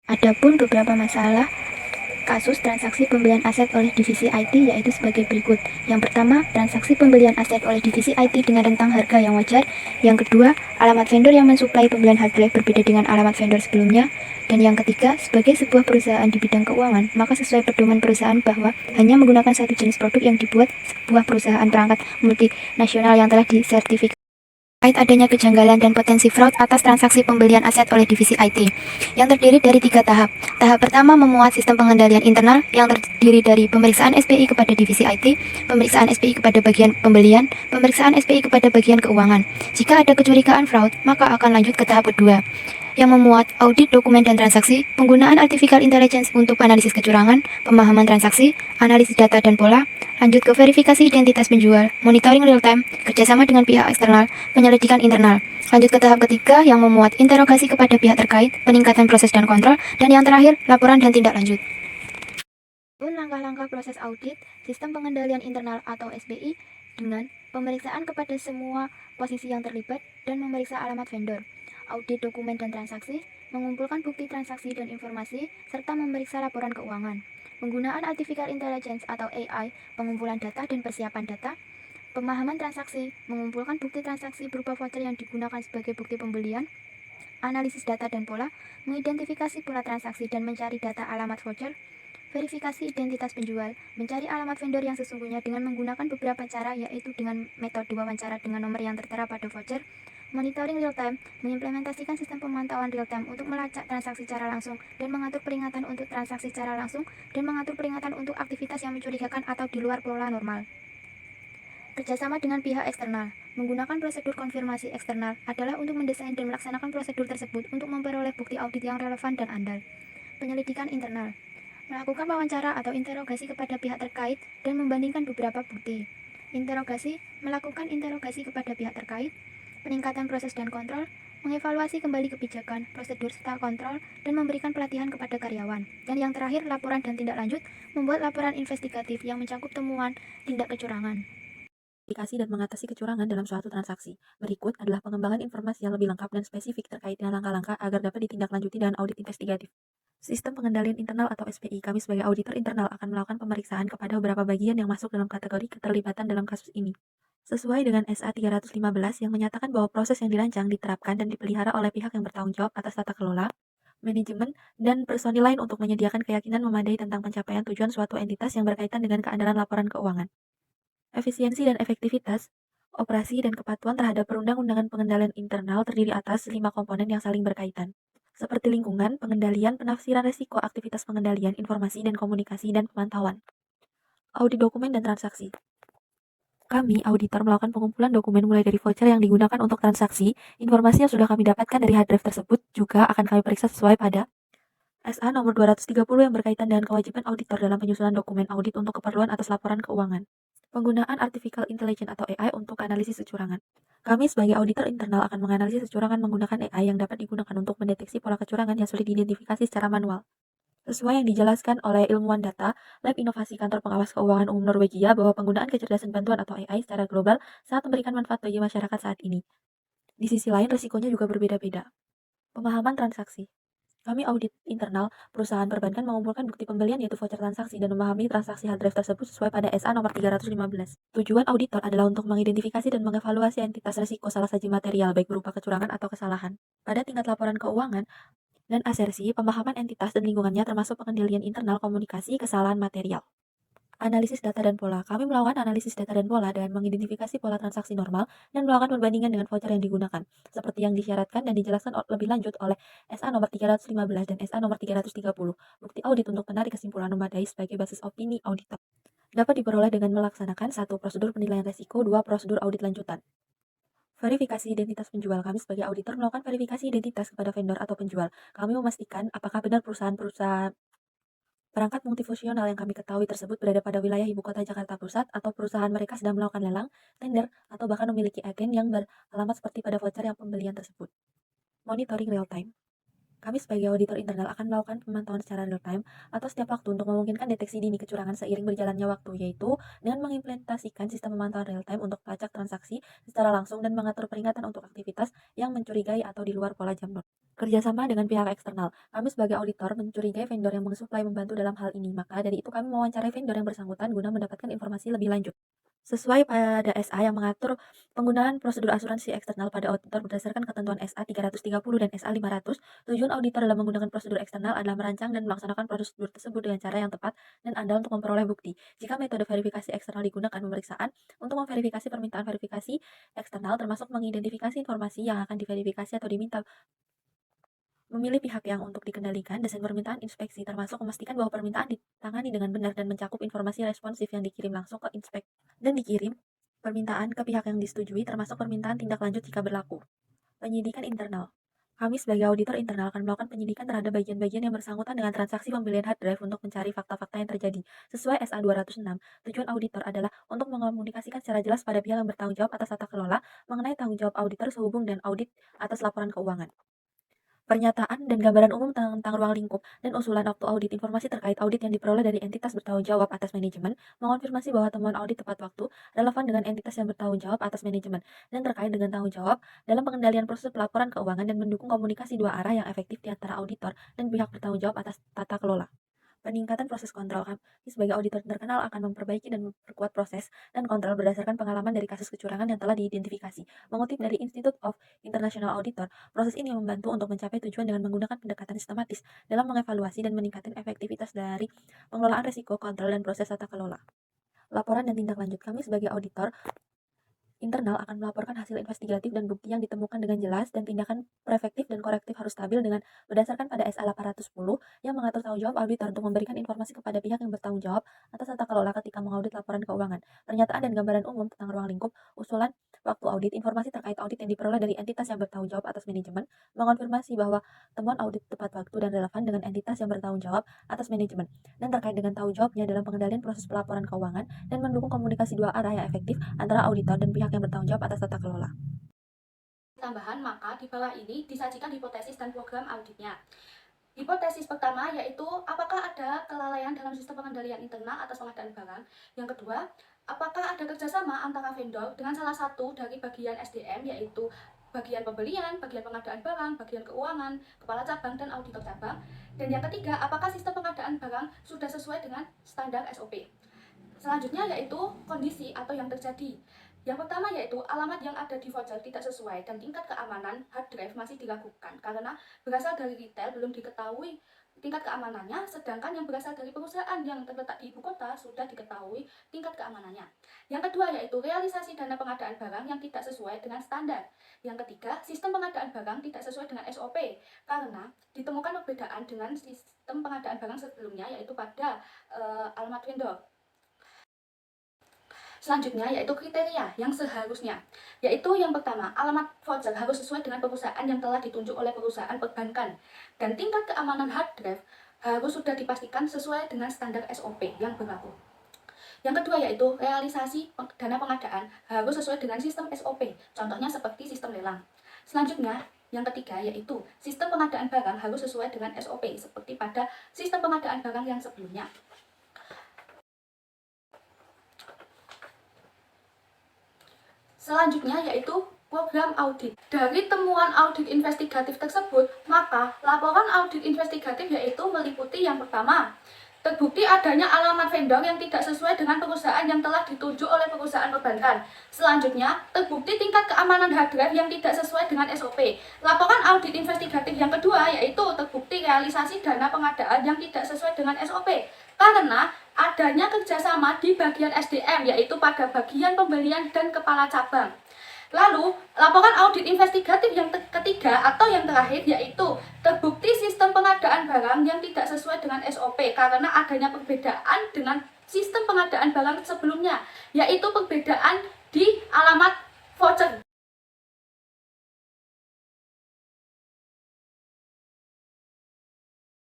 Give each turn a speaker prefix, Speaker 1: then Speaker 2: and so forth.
Speaker 1: Adapun beberapa masalah kasus transaksi pembelian aset oleh divisi IT yaitu sebagai berikut. Yang pertama, transaksi pembelian aset oleh divisi IT dengan rentang harga yang wajar. Yang kedua, alamat vendor yang mensuplai pembelian hard drive berbeda dengan alamat vendor sebelumnya. Dan yang ketiga, sebagai sebuah perusahaan di bidang keuangan, maka sesuai pedoman perusahaan bahwa hanya menggunakan satu jenis produk yang dibuat sebuah perusahaan perangkat multinasional yang telah disertifikasi terkait adanya kejanggalan dan potensi fraud atas transaksi pembelian aset oleh divisi IT, yang terdiri dari 3 tahap. Tahap pertama memuat sistem pengendalian internal yang terdiri dari pemeriksaan SPI kepada divisi IT, pemeriksaan SPI kepada bagian pembelian, pemeriksaan SPI kepada bagian keuangan. Jika ada kecurigaan fraud, maka akan lanjut ke tahap kedua, yang memuat audit dokumen dan transaksi, penggunaan artificial intelligence untuk analisis kecurangan, pemahaman transaksi, analisis data dan pola, lanjut ke verifikasi identitas penjual, monitoring real time, kerjasama dengan pihak eksternal, penyelidikan internal. Lanjut ke tahap ketiga yang memuat interogasi kepada pihak terkait, peningkatan proses dan kontrol, dan yang terakhir, laporan dan tindak lanjut. Langkah-langkah proses audit sistem pengendalian internal atau SPI dengan pemeriksaan kepada semua posisi yang terlibat dan memeriksa alamat vendor, audit dokumen dan transaksi, mengumpulkan bukti transaksi dan informasi, serta memeriksa laporan keuangan. Penggunaan artificial intelligence atau AI, pengumpulan data dan persiapan data, pemahaman transaksi, mengumpulkan bukti transaksi berupa voucher yang digunakan sebagai bukti pembelian, analisis data dan pola, mengidentifikasi pola transaksi dan mencari data alamat voucher, verifikasi identitas penjual, mencari alamat vendor yang sesungguhnya dengan menggunakan beberapa cara yaitu dengan metode wawancara dengan nomor yang tertera pada voucher, monitoring real time, mengimplementasikan sistem pemantauan real time untuk melacak transaksi secara langsung dan mengatur peringatan untuk transaksi secara langsung dan mengatur peringatan untuk aktivitas yang mencurigakan atau di luar pola normal. Kerjasama dengan pihak eksternal. Menggunakan prosedur konfirmasi eksternal adalah untuk mendesain dan melaksanakan prosedur tersebut untuk memperoleh bukti audit yang relevan dan andal. Penyelidikan internal. Melakukan wawancara atau interogasi kepada pihak terkait dan membandingkan beberapa bukti. Interogasi, melakukan interogasi kepada pihak terkait, peningkatan proses dan kontrol, mengevaluasi kembali kebijakan, prosedur serta kontrol, dan memberikan pelatihan kepada karyawan. Dan yang terakhir, laporan dan tindak lanjut, membuat laporan investigatif yang mencakup temuan tindak kecurangan.
Speaker 2: Identifikasi dan mengatasi kecurangan dalam suatu transaksi. Berikut adalah pengembangan informasi yang lebih lengkap dan spesifik terkait dengan langkah-langkah agar dapat ditindaklanjuti dengan audit investigatif. Sistem pengendalian internal atau SPI, kami sebagai auditor internal akan melakukan pemeriksaan kepada beberapa bagian yang masuk dalam kategori keterlibatan dalam kasus ini. Sesuai dengan SA 315 yang menyatakan bahwa proses yang dirancang, diterapkan, dan dipelihara oleh pihak yang bertanggung jawab atas tata kelola, manajemen, dan personil lain untuk menyediakan keyakinan memadai tentang pencapaian tujuan suatu entitas yang berkaitan dengan keandalan laporan keuangan. Efisiensi dan efektivitas, operasi dan kepatuhan terhadap perundang-undangan pengendalian internal terdiri atas 5 komponen yang saling berkaitan, seperti lingkungan, pengendalian, penafsiran risiko, aktivitas pengendalian, informasi dan komunikasi, dan pemantauan. Audit dokumen dan transaksi. Kami, auditor, melakukan pengumpulan dokumen mulai dari voucher yang digunakan untuk transaksi. Informasi yang sudah kami dapatkan dari hard drive tersebut juga akan kami periksa sesuai pada SA nomor 230 yang berkaitan dengan kewajiban auditor dalam penyusunan dokumen audit untuk keperluan atas laporan keuangan. Penggunaan artificial intelligence atau AI untuk analisis kecurangan. Kami sebagai auditor internal akan menganalisis kecurangan menggunakan AI yang dapat digunakan untuk mendeteksi pola kecurangan yang sulit diidentifikasi secara manual. Sesuai yang dijelaskan oleh ilmuwan data, Lab Inovasi Kantor Pengawas Keuangan Umum Norwegia bahwa penggunaan kecerdasan bantuan atau AI secara global sangat memberikan manfaat bagi masyarakat saat ini. Di sisi lain, risikonya juga berbeda-beda. Pemahaman transaksi. Kami audit internal perusahaan perbankan mengumpulkan bukti pembelian yaitu voucher transaksi dan memahami transaksi hard drive tersebut sesuai pada SA nomor 315. Tujuan auditor adalah untuk mengidentifikasi dan mengevaluasi entitas risiko salah saji material baik berupa kecurangan atau kesalahan. Pada tingkat laporan keuangan dan asersi, pemahaman entitas dan lingkungannya termasuk pengendalian internal komunikasi kesalahan material. Analisis data dan pola. Kami melakukan analisis data dan pola dengan mengidentifikasi pola transaksi normal dan melakukan perbandingan dengan voucher yang digunakan, seperti yang disyaratkan dan dijelaskan lebih lanjut oleh SA nomor 315 dan SA nomor 330. Bukti audit untuk menarik kesimpulan memadai sebagai basis opini auditor dapat diperoleh dengan melaksanakan 1. Prosedur penilaian risiko, 2. Prosedur audit lanjutan. Verifikasi identitas penjual. Kami sebagai auditor melakukan verifikasi identitas kepada vendor atau penjual. Kami memastikan apakah benar perusahaan perangkat multifungsional yang kami ketahui tersebut berada pada wilayah ibu kota Jakarta Pusat atau perusahaan mereka sedang melakukan lelang, tender, atau bahkan memiliki agen yang beralamat seperti pada voucher yang pembelian tersebut. Monitoring real time. Kami sebagai auditor internal akan melakukan pemantauan secara real-time atau setiap waktu untuk memungkinkan deteksi dini kecurangan seiring berjalannya waktu, yaitu dengan mengimplementasikan sistem pemantauan real-time untuk pelacak transaksi secara langsung dan mengatur peringatan untuk aktivitas yang mencurigai atau di luar pola jam. Kerjasama dengan pihak eksternal. Kami sebagai auditor mencurigai vendor yang mensuplai membantu dalam hal ini, maka dari itu kami mewawancarai vendor yang bersangkutan guna mendapatkan informasi lebih lanjut. Sesuai pada SA yang mengatur penggunaan prosedur asuransi eksternal pada auditor berdasarkan ketentuan SA 330 dan SA 500, tujuan auditor dalam menggunakan prosedur eksternal adalah merancang dan melaksanakan prosedur tersebut dengan cara yang tepat dan andal untuk memperoleh bukti. Jika metode verifikasi eksternal digunakan pemeriksaan untuk memverifikasi permintaan verifikasi eksternal termasuk mengidentifikasi informasi yang akan diverifikasi atau diminta, memilih pihak yang untuk dikendalikan, desain permintaan inspeksi termasuk memastikan bahwa permintaan ditangani dengan benar dan mencakup informasi responsif yang dikirim langsung ke inspek dan dikirim permintaan ke pihak yang disetujui termasuk permintaan tindak lanjut jika berlaku. Penyidikan internal. Kami sebagai auditor internal akan melakukan penyidikan terhadap bagian-bagian yang bersangkutan dengan transaksi pembelian hard drive untuk mencari fakta-fakta yang terjadi. Sesuai SA 206, tujuan auditor adalah untuk mengomunikasikan secara jelas pada pihak yang bertanggung jawab atas tata kelola mengenai tanggung jawab auditor sehubung dan audit atas laporan keuangan. Pernyataan dan gambaran umum tentang ruang lingkup dan usulan waktu audit. Informasi terkait audit yang diperoleh dari entitas bertanggung jawab atas manajemen, mengonfirmasi bahwa temuan audit tepat waktu, relevan dengan entitas yang bertanggung jawab atas manajemen, dan terkait dengan tanggung jawab dalam pengendalian proses pelaporan keuangan dan mendukung komunikasi dua arah yang efektif di antara auditor dan pihak bertanggung jawab atas tata kelola. Peningkatan proses kontrol. Kami sebagai auditor terkenal akan memperbaiki dan memperkuat proses dan kontrol berdasarkan pengalaman dari kasus kecurangan yang telah diidentifikasi. Mengutip dari Institute of International Auditor, proses ini membantu untuk mencapai tujuan dengan menggunakan pendekatan sistematis dalam mengevaluasi dan meningkatkan efektivitas dari pengelolaan risiko, kontrol, dan proses tata kelola. Laporan dan tindak lanjut. Kami sebagai auditor internal akan melaporkan hasil investigatif dan bukti yang ditemukan dengan jelas, dan tindakan preventif dan korektif harus stabil dengan berdasarkan pada SA 810 yang mengatur tanggung jawab auditor untuk memberikan informasi kepada pihak yang bertanggung jawab atas tata kelola ketika mengaudit laporan keuangan. Pernyataan dan gambaran umum tentang ruang lingkup, usulan waktu audit, informasi terkait audit yang diperoleh dari entitas yang bertanggung jawab atas manajemen, mengonfirmasi bahwa temuan audit tepat waktu dan relevan dengan entitas yang bertanggung jawab atas manajemen, dan terkait dengan tanggung jawabnya dalam pengendalian proses pelaporan keuangan dan mendukung komunikasi dua arah yang efektif antara auditor dan pihak yang bertanggung jawab atas tata kelola.
Speaker 3: Tambahan, maka di bawah ini disajikan hipotesis dan program auditnya. Hipotesis pertama yaitu apakah ada kelalaian dalam sistem pengendalian internal atas pengadaan barang. Yang kedua, apakah ada kerjasama antara vendor dengan salah satu dari bagian SDM yaitu bagian pembelian, bagian pengadaan barang, bagian keuangan, kepala cabang, dan auditor cabang. Dan yang ketiga, apakah sistem pengadaan barang sudah sesuai dengan standar SOP. Selanjutnya yaitu kondisi atau yang terjadi. Yang pertama yaitu alamat yang ada di voucher tidak sesuai dan tingkat keamanan hard drive masih diragukan karena berasal dari retail belum diketahui tingkat keamanannya, sedangkan yang berasal dari perusahaan yang terletak di ibu kota sudah diketahui tingkat keamanannya. Yang kedua yaitu realisasi dana pengadaan barang yang tidak sesuai dengan standar. Yang ketiga, sistem pengadaan barang tidak sesuai dengan SOP karena ditemukan perbedaan dengan sistem pengadaan barang sebelumnya yaitu pada alamat vendor. Selanjutnya yaitu kriteria yang seharusnya, yaitu yang pertama, alamat voucher harus sesuai dengan perusahaan yang telah ditunjuk oleh perusahaan perbankan, dan tingkat keamanan hard drive harus sudah dipastikan sesuai dengan standar SOP yang berlaku. Yang kedua yaitu realisasi dana pengadaan harus sesuai dengan sistem SOP, contohnya seperti sistem lelang. Selanjutnya, yang ketiga yaitu sistem pengadaan barang harus sesuai dengan SOP seperti pada sistem pengadaan barang yang sebelumnya. Selanjutnya yaitu program audit. Dari temuan audit investigatif tersebut, maka laporan audit investigatif yaitu meliputi yang pertama, terbukti adanya alamat vendor yang tidak sesuai dengan perusahaan yang telah ditunjuk oleh perusahaan perbankan. Selanjutnya, terbukti tingkat keamanan hard drive yang tidak sesuai dengan SOP. Laporan audit investigatif yang kedua yaitu terbukti realisasi dana pengadaan yang tidak sesuai dengan SOP. Karena adanya kerjasama di bagian SDM yaitu pada bagian pembelian dan kepala cabang. Lalu, laporan audit investigatif yang ketiga atau yang terakhir yaitu terbukti sistem pengadaan barang yang tidak sesuai dengan SOP karena adanya perbedaan dengan sistem pengadaan barang sebelumnya, yaitu perbedaan di alamat voucher.